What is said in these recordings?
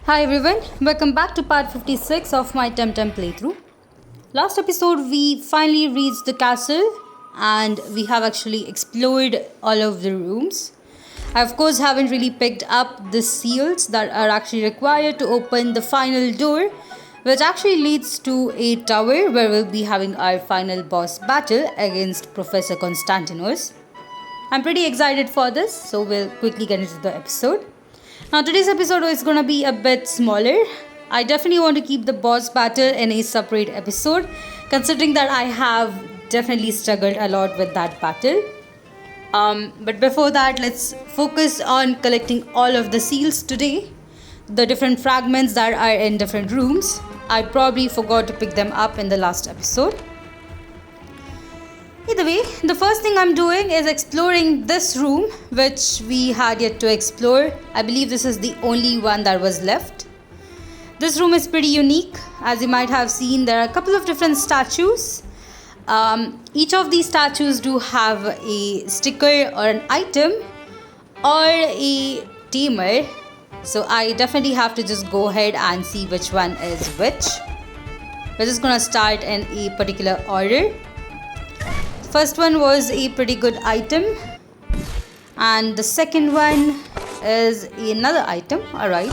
Hi everyone, welcome back to part 56 of my TemTem playthrough. Last episode we finally reached the castle and we have actually explored all of the rooms. I of course haven't really picked up the seals that are actually required to open the final door, which actually leads to a tower where we'll be having our final boss battle against Professor Constantinos. I'm pretty excited for this, so we'll quickly get into the episode. Now today's episode is going to be a bit smaller. I definitely want to keep the boss battle in a separate episode, considering that I have definitely struggled a lot with that battle. But before that, let's focus on collecting all of the seals today. The different fragments that are in different rooms. I probably forgot to pick them up in the last episode. Either way, the first thing I'm doing is exploring this room, which we had yet to explore. I believe this is the only one that was left. This room is pretty unique. As you might have seen, there are a couple of different statues. Each of these statues do have a sticker or an item or a tamer. So I definitely have to just go ahead and see which one is which. We're just going to start in a particular order. First one was a pretty good item, and the second one is another item. Alright,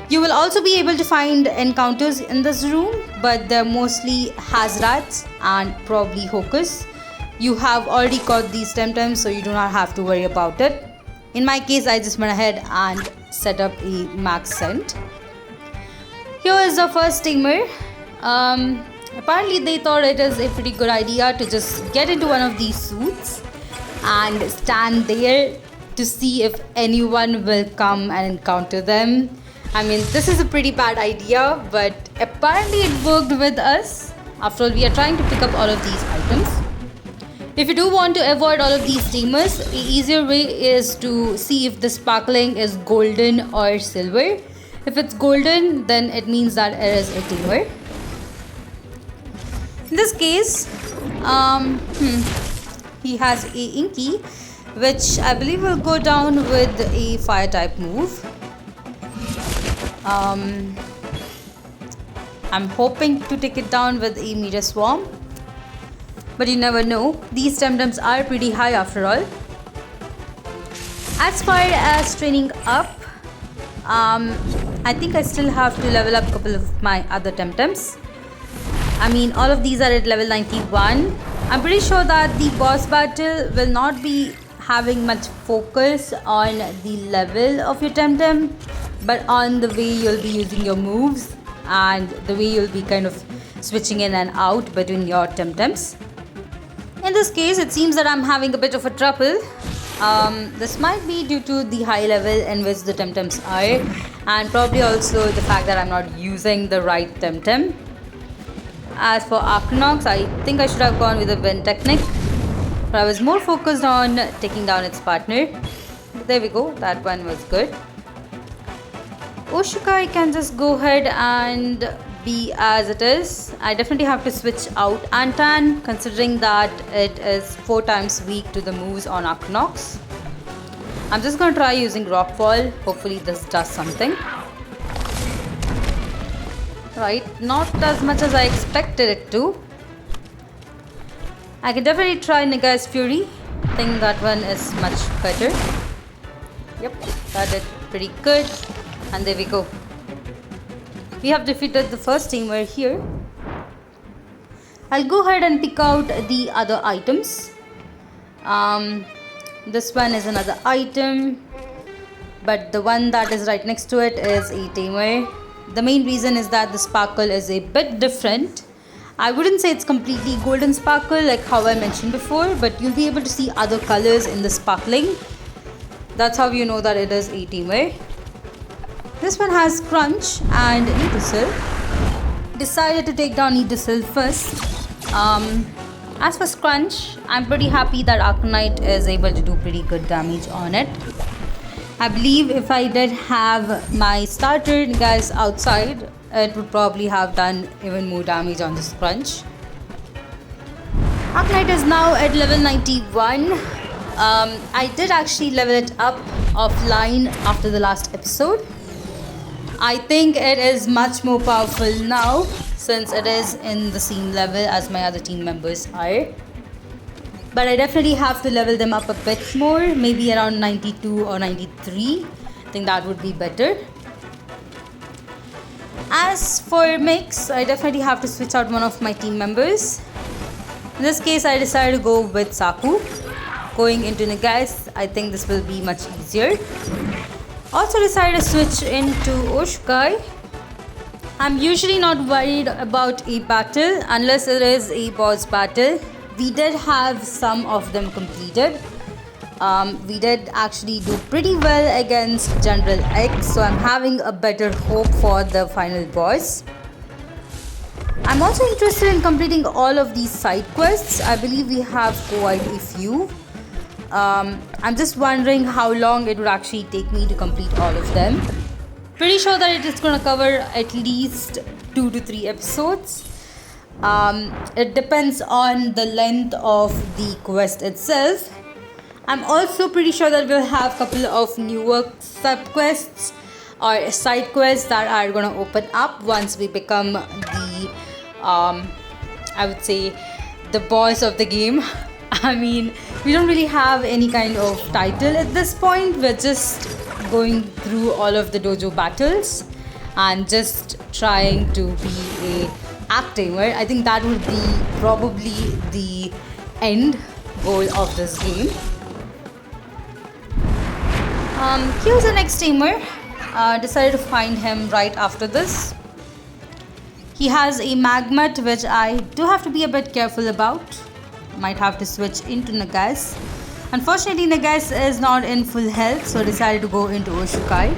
you will also be able to find encounters in this room, but they're mostly Hazrats and probably Hocus. You have already caught these TemTems, so you do not have to worry about it. In my case, I just went ahead and set up a max scent. Here is the first tamer. Apparently they thought it is a pretty good idea to just get into one of these suits and stand there to see if anyone will come and encounter them. I mean, this is a pretty bad idea, but apparently it worked with us. After all, we are trying to pick up all of these items. If you do want to avoid all of these tamers, an easier way is to see if the sparkling is golden or silver. If it's golden, then it means that it is a tamer. In this case, he has a Inky, which I believe will go down with a fire type move. I'm hoping to take it down with a meteor swarm, but you never know. These TemTems are pretty high after all. As far as training up, I think I still have to level up a couple of my other TemTems. I mean, all of these are at level 91. I'm pretty sure that the boss battle will not be having much focus on the level of your TemTem, but on the way you'll be using your moves and the way you'll be kind of switching in and out between your TemTems. In this case, it seems that I'm having a bit of a trouble. This might be due to the high level in which the TemTems are, and probably also the fact that I'm not using the right TemTem. As for Archnox, I think I should have gone with a wind technique, but I was more focused on taking down its partner. But there we go, that one was good. Oshukai can just go ahead and be as it is. I definitely have to switch out Antan, considering that it is 4 times weak to the moves on Archnox. I'm just going to try using Rockfall. Hopefully this does something. Right, not as much as I expected it to. I can definitely try Nagai's Fury. I think that one is much better. Yep, that did pretty good. And there we go. We have defeated the first tamer here. I'll go ahead and pick out the other items. This one is another item, but the one that is right next to it is a tamer. The main reason is that the sparkle is a bit different. I wouldn't say it's completely golden sparkle like how I mentioned before, but you'll be able to see other colors in the sparkling. That's how you know that it is a tamer. This one has Crunch and Nidosil. Decided to take down Nidosil first. As for Crunch, I'm pretty happy that Arcanite is able to do pretty good damage on it. I believe if I did have my starter guys outside, it would probably have done even more damage on this Crunch. Arcanite is now at level 91. I did actually level it up offline after the last episode. I think it is much more powerful now since it is in the same level as my other team members are. But I definitely have to level them up a bit more, maybe around 92 or 93. I think that would be better. As for mix, I definitely have to switch out one of my team members. In this case, I decided to go with Saku. Going into Nagase, I think this will be much easier. Also decided to switch into Oshukai. I'm usually not worried about a battle unless it is a boss battle. We did have some of them completed. We did actually do pretty well against General X, so I'm having a better hope for the final boss. I'm also interested in completing all of these side quests. I believe we have quite a few. I'm just wondering how long it would actually take me to complete all of them. Pretty sure that it is going to cover at least 2 to 3 episodes. It depends on the length of the quest itself. I'm also pretty sure that we'll have a couple of newer sub-quests or side quests that are going to open up once we become the, I would say, the boss of the game. I mean, we don't really have any kind of title at this point. We're just going through all of the dojo battles and just trying to be a acting. I think that would be probably the end goal of this game. Here's the next tamer. Decided to find him right after this. He has a magmat, which I do have to be a bit careful about. Might have to switch into Nagase. Unfortunately, Nagase is not in full health, so I decided to go into Oshukai.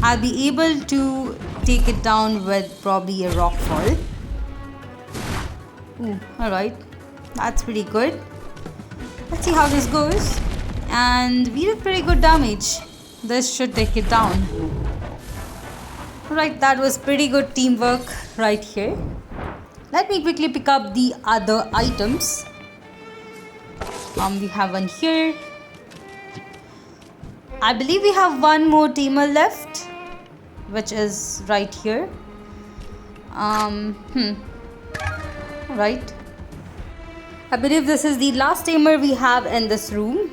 I'll be able to take it down with probably a rock fall. Ooh, alright. That's pretty good. Let's see how this goes. And we did pretty good damage. This should take it down. Right, that was pretty good teamwork right here. Let me quickly pick up the other items. We have one here. I believe we have one more tamer left, which is right here. Right. I believe this is the last tamer we have in this room.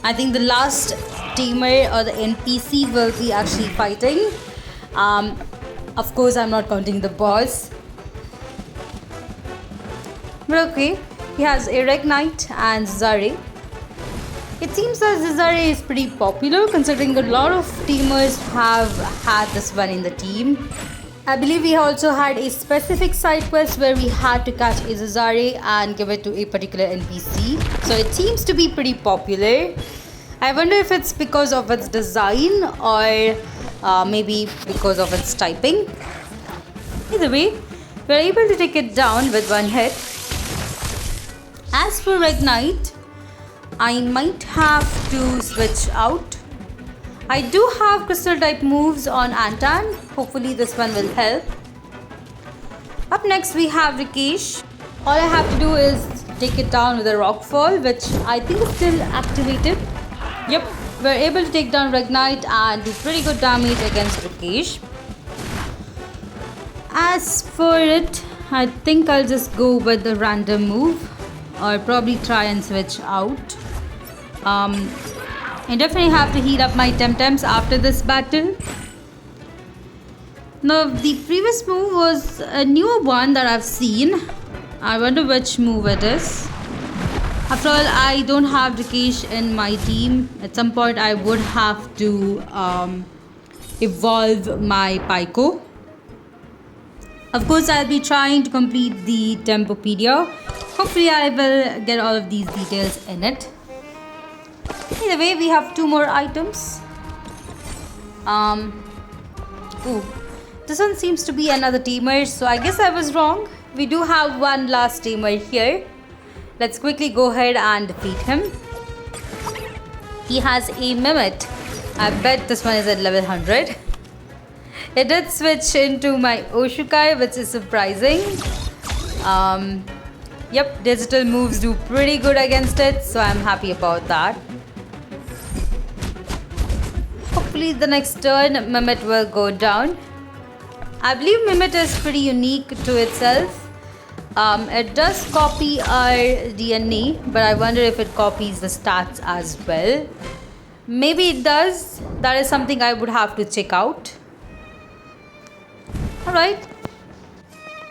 I think the last tamer or the NPC will be actually fighting. Of course, I'm not counting the boss. But okay, he has Erect Knight and Zare. It seems that Zare is pretty popular considering a lot of teamers have had this one in the team. I believe we also had a specific side quest where we had to catch a Zare and give it to a particular NPC. So it seems to be pretty popular. I wonder if it's because of its design or maybe because of its typing. Either way, we're able to take it down with one hit. As for Red Knight, I might have to switch out. I do have crystal type moves on Antan. Hopefully this one will help. Up next we have Rikesh. All I have to do is take it down with a rock fall, which I think is still activated. Yep, we're able to take down Red Knight and do pretty good damage against Rikesh. As for it, I think I'll just go with the random move or probably try and switch out. I definitely have to heat up my TemTems after this battle. Now, the previous move was a newer one that I've seen. I wonder which move it is. After all, I don't have Rikesh in my team. At some point, I would have to evolve my Pyko. Of course, I'll be trying to complete the Tempopedia. Hopefully, I will get all of these details in it. Either way, we have 2 more items. Ooh, this one seems to be another tamer, so I guess I was wrong. We do have one last tamer here. Let's quickly go ahead and defeat him. He has a Mimit. I bet this one is at level 100. It did switch into my Oshukai, which is surprising. Yep, digital moves do pretty good against it, so I'm happy about that. hopefully the next turn Mimit will go down. I believe Mimit is pretty unique to itself. It does copy our DNA, but I wonder if it copies the stats as well. Maybe it does. That is something I would have to check out. Alright.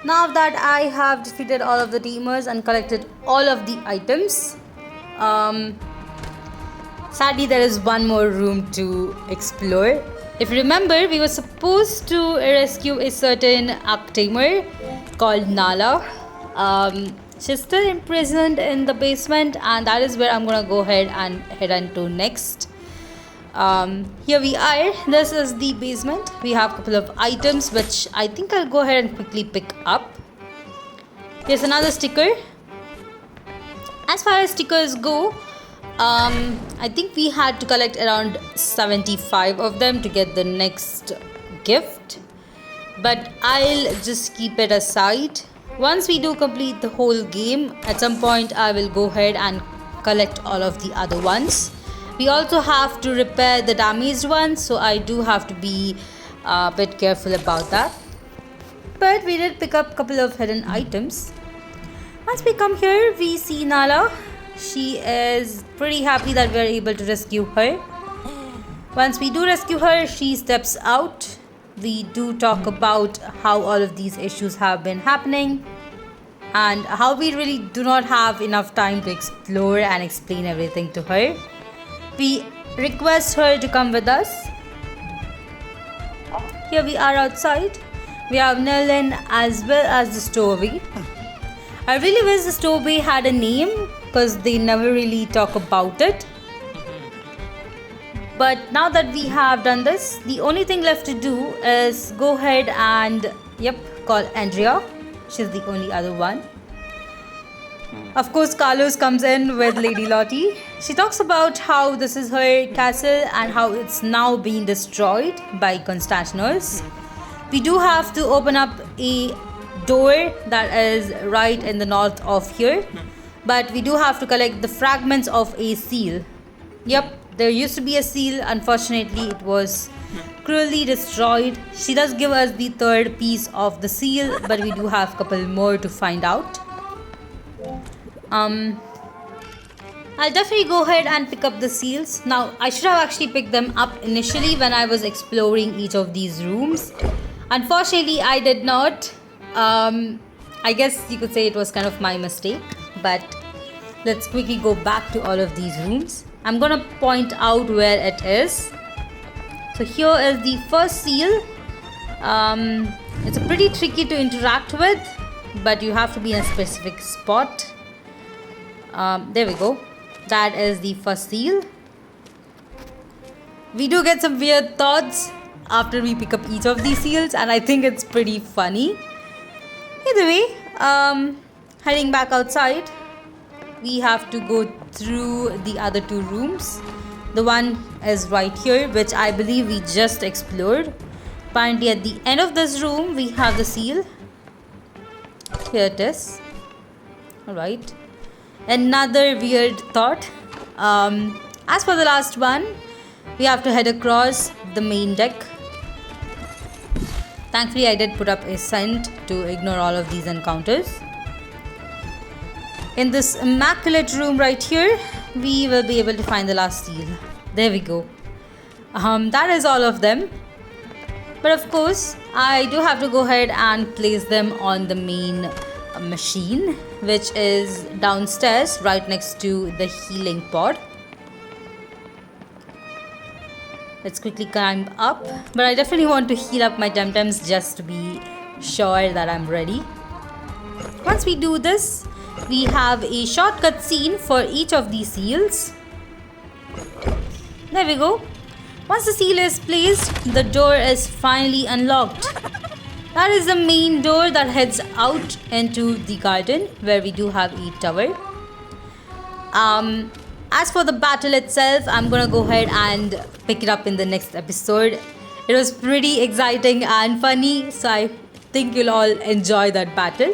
Now that I have defeated all of the teamers and collected all of the items, sadly there is one more room to explore. If you remember, we were supposed to rescue a certain tamer called Nala. She's still imprisoned in the basement, and that is where I'm gonna go ahead and head into next. Here we are. This is the basement. We have a couple of items which I think I'll go ahead and quickly pick up. Here's another sticker. As far as stickers go, I think we had to collect around 75 of them to get the next gift, but I'll just keep it aside. Once we do complete the whole game, at some point I will go ahead and collect all of the other ones. We also have to repair the damaged ones, so I do have to be a bit careful about that. But we did pick up a couple of hidden items. Once we come here, we see Nala. She is pretty happy that we are able to rescue her. Once we do rescue her, she steps out. We do talk about how all of these issues have been happening and how we really do not have enough time to explore and explain everything to her. We request her to come with us. Here we are outside. We have Nerlin as well as the stowaway. I really wish the stowaway had a name because they never really talk about it. But now that we have done this, the only thing left to do is go ahead and call Andrea. She's the only other one. Of course, Carlos comes in with Lady Lottie. She talks about how this is her castle and how it's now being destroyed by Constantinos. We do have to open up a door that is right in the north of here, but we do have to collect the fragments of a seal. There used to be a seal. Unfortunately, it was cruelly destroyed. She does give us the third piece of the seal, but we do have a couple more to find out. I'll definitely go ahead and pick up the seals. Now, I should have actually picked them up initially when I was exploring each of these rooms. Unfortunately, I did not. I guess you could say it was kind of my mistake, but let's quickly go back to all of these rooms. I'm gonna point out where it is. So here is the first seal. It's pretty tricky to interact with, but you have to be in a specific spot. There we go. That is the first seal. We do get some weird thoughts after we pick up each of these seals, and I think it's pretty funny. Either way, heading back outside, we have to go through the other two rooms. The one is right here, which I believe we just explored. Apparently at the end of this room we have the seal. Here it is. Alright. Another weird thought. As for the last one, we have to head across the main deck. Thankfully I did put up a scent to ignore all of these encounters. In this immaculate room right here, we will be able to find the last seal. There we go. That is all of them. But of course, I do have to go ahead and place them on the main machine, which is downstairs right next to the healing pod. Let's quickly climb up. But I definitely want to heal up my TemTems just to be sure that I'm ready. Once we do this, we have a shortcut scene for each of these seals. There we go. Once the seal is placed, the door is finally unlocked. That is the main door that heads out into the garden where we do have a tower. As for the battle itself, I'm gonna go ahead and pick it up in the next episode. It was pretty exciting and funny, so I think you'll all enjoy that battle.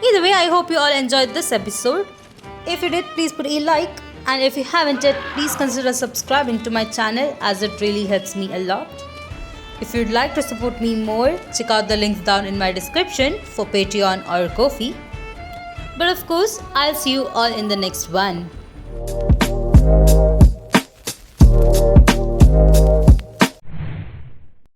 Either way, I hope you all enjoyed this episode. If you did, please put a like, And if you haven't yet, please consider subscribing to my channel as it really helps me a lot. If you'd like to support me more, check out the links down in my description for Patreon or Ko-fi. But of course, I'll see you all in the next one.